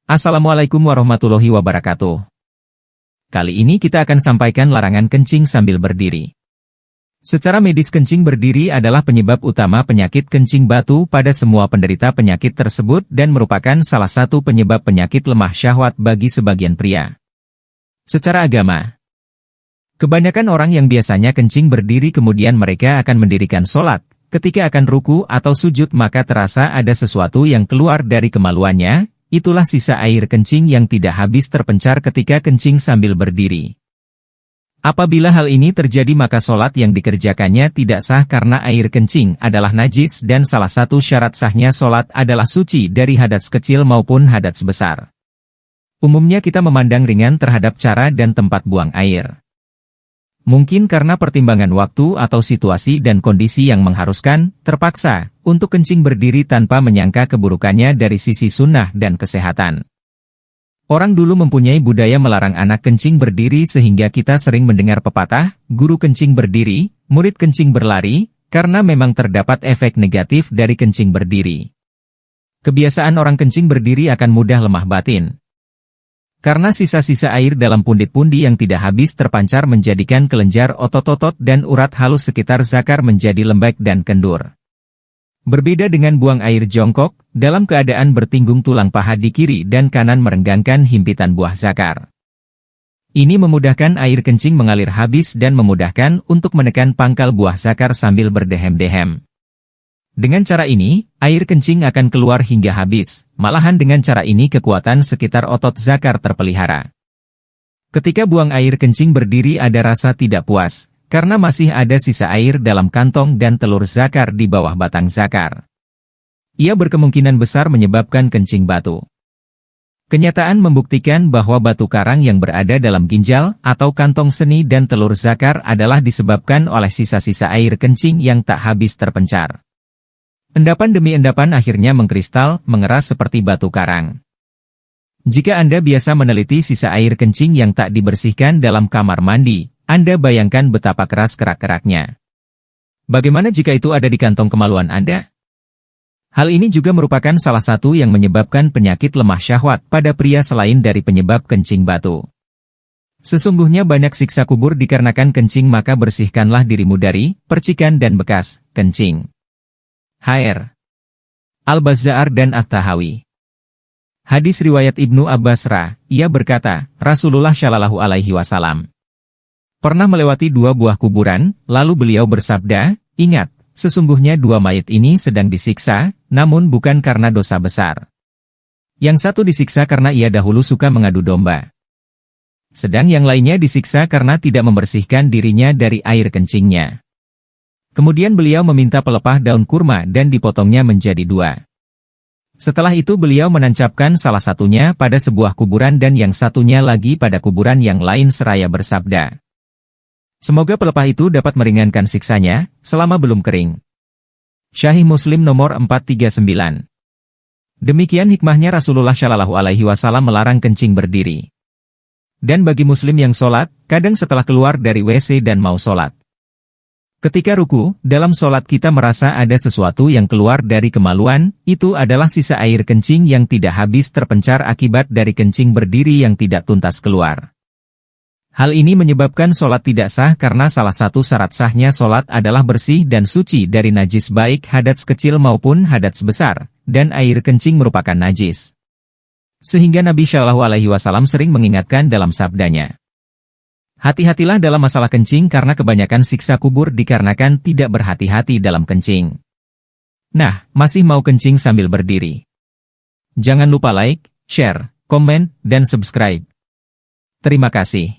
Assalamualaikum warahmatullahi wabarakatuh. Kali ini kita akan sampaikan larangan kencing sambil berdiri. Secara medis kencing berdiri adalah penyebab utama penyakit kencing batu pada semua penderita penyakit tersebut dan merupakan salah satu penyebab penyakit lemah syahwat bagi sebagian pria. Secara agama, kebanyakan orang yang biasanya kencing berdiri kemudian mereka akan mendirikan sholat. Ketika akan ruku atau sujud maka terasa ada sesuatu yang keluar dari kemaluannya. Itulah sisa air kencing yang tidak habis terpencar ketika kencing sambil berdiri. Apabila hal ini terjadi maka sholat yang dikerjakannya tidak sah karena air kencing adalah najis dan salah satu syarat sahnya sholat adalah suci dari hadats kecil maupun hadats besar. Umumnya kita memandang ringan terhadap cara dan tempat buang air. Mungkin karena pertimbangan waktu atau situasi dan kondisi yang mengharuskan, terpaksa, untuk kencing berdiri tanpa menyangka keburukannya dari sisi sunnah dan kesehatan. Orang dulu mempunyai budaya melarang anak kencing berdiri sehingga kita sering mendengar pepatah, guru kencing berdiri, murid kencing berlari, karena memang terdapat efek negatif dari kencing berdiri. Kebiasaan orang kencing berdiri akan mudah lemah batin. Karena sisa-sisa air dalam pundi-pundi yang tidak habis terpancar menjadikan kelenjar otot-otot dan urat halus sekitar zakar menjadi lembek dan kendur. Berbeda dengan buang air jongkok, dalam keadaan bertinggung tulang paha di kiri dan kanan merenggangkan himpitan buah zakar. Ini memudahkan air kencing mengalir habis dan memudahkan untuk menekan pangkal buah zakar sambil berdehem-dehem. Dengan cara ini, air kencing akan keluar hingga habis, malahan dengan cara ini kekuatan sekitar otot zakar terpelihara. Ketika buang air kencing berdiri ada rasa tidak puas, karena masih ada sisa air dalam kantong dan telur zakar di bawah batang zakar. Ia berkemungkinan besar menyebabkan kencing batu. Kenyataan membuktikan bahwa batu karang yang berada dalam ginjal atau kantong seni dan telur zakar adalah disebabkan oleh sisa-sisa air kencing yang tak habis terpencar. Endapan demi endapan akhirnya mengkristal, mengeras seperti batu karang. Jika Anda biasa meneliti sisa air kencing yang tak dibersihkan dalam kamar mandi, Anda bayangkan betapa keras kerak-keraknya. Bagaimana jika itu ada di kantong kemaluan Anda? Hal ini juga merupakan salah satu yang menyebabkan penyakit lemah syahwat pada pria selain dari penyebab kencing batu. Sesungguhnya banyak siksa kubur dikarenakan kencing maka bersihkanlah dirimu dari percikan dan bekas kencing. Hr. Al-Bazzar dan At-Tahawi. Hadis riwayat Ibnu Abbas ia berkata, Rasulullah Shallallahu Alaihi Wasallam pernah melewati dua buah kuburan, lalu beliau bersabda, ingat, sesungguhnya dua mayat ini sedang disiksa, namun bukan karena dosa besar. Yang satu disiksa karena ia dahulu suka mengadu domba. Sedang yang lainnya disiksa karena tidak membersihkan dirinya dari air kencingnya. Kemudian beliau meminta pelepah daun kurma dan dipotongnya menjadi dua. Setelah itu beliau menancapkan salah satunya pada sebuah kuburan dan yang satunya lagi pada kuburan yang lain seraya bersabda. Semoga pelepah itu dapat meringankan siksanya, selama belum kering. Sahih Muslim nomor 439. Demikian hikmahnya Rasulullah Shallallahu Alaihi Wasallam melarang kencing berdiri. Dan bagi muslim yang sholat, kadang setelah keluar dari WC dan mau sholat. Ketika ruku, dalam sholat kita merasa ada sesuatu yang keluar dari kemaluan, itu adalah sisa air kencing yang tidak habis terpencar akibat dari kencing berdiri yang tidak tuntas keluar. Hal ini menyebabkan sholat tidak sah karena salah satu syarat sahnya sholat adalah bersih dan suci dari najis baik hadats kecil maupun hadats besar, dan air kencing merupakan najis. Sehingga Nabi Shallallahu Alaihi Wasallam sering mengingatkan dalam sabdanya. Hati-hatilah dalam masalah kencing karena kebanyakan siksa kubur dikarenakan tidak berhati-hati dalam kencing. Nah, masih mau kencing sambil berdiri? Jangan lupa like, share, komen, dan subscribe. Terima kasih.